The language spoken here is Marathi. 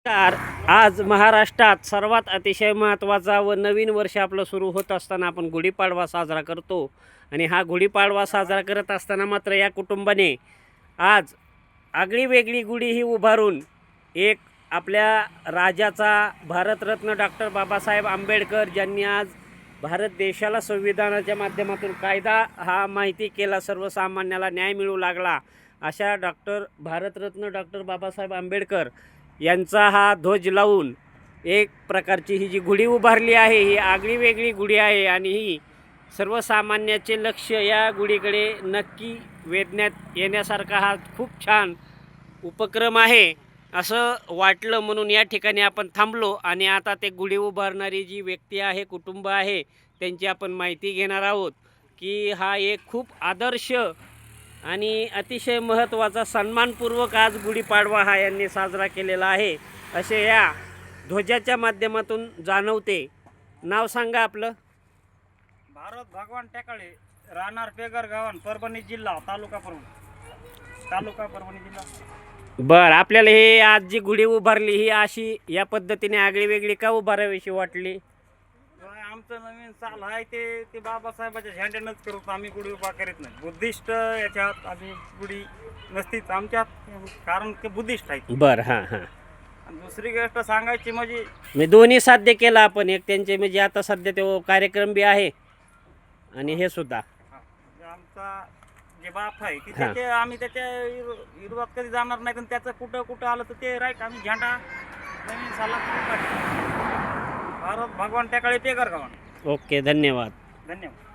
आज महाराष्ट्रात सर्वात अतिशय महत्त्वाचा व नवीन वर्ष आपलं सुरू होत असताना आपण गुढीपाडवा साजरा करतो आणि हा गुढीपाडवा साजरा करत असताना मात्र या कुटुंबाने आज आगळी वेगळी गुढी ही उभारून एक आपल्या राजाचा भारतरत्न डॉक्टर बाबासाहेब आंबेडकर ज्यांनी आज भारत देशाला संविधानाच्या माध्यमातून कायदा हा माहिती केला, सर्वसामान्याला न्याय मिळू लागला, अशा भारतरत्न डॉक्टर बाबासाहेब आंबेडकर यांचा हा ध्वज लावून एक प्रकारची ही जी गुढी उभारली आहे ही आगळी वेगळी गुढी आहे आणि ही सर्वसामान्याचे लक्ष या गुढीकडे नक्की वेधण्यात येण्यासारखा हा खूप छान उपक्रम आहे असं वाटलं, म्हणून या ठिकाणी आपण थांबलो आणि आता ते गुढी उभारणारी जी व्यक्ती आहे, कुटुंब आहे, त्यांची आपण माहिती घेणार आहोत की हा एक खूप आदर्श आणि अतिशय महत्त्वाचा सन्मानपूर्वक आज गुढीपाडवा हा यांनी साजरा केलेला आहे असे या ध्वजाच्या माध्यमातून जाणवते. नाव सांगा आपलं. भारत भगवान टेकाळे, राहणार पेगर गावन, परभणी जिल्हा, तालुका परभणी जिल्हा. बरं, आपल्याला हे आज जी गुढी उभारली ही अशी या पद्धतीने आगळी वेगळी का उभारावीशी वाटली? आमचं नवीन चाल आहे ते बाबासाहेबाच्या झेंड्यानंच करू, आम्ही गुढी उभा करीत नाही. बुद्धिस्ट याच्यात आम्ही गुढी नसतीच आमच्यात, कारण ते बुद्धिस्ट आहे. बरं, हां हां. दुसरी गोष्ट सांगायची म्हणजे मी दोन्ही साध्य केलं आपण, एक त्यांचे म्हणजे आता सध्या तो कार्यक्रम बी आहे आणि हे सुद्धा आमचा जे बाप आहे की त्याचे आम्ही त्याच्या विरोधात कधी जाणार नाही, पण त्याचं कुठं आलं तर ते राईट आम्ही झेंडा नवीन सालात भारत भगवान टेकाळे पेगर गावन. ओके, धन्यवाद. धन्यवाद.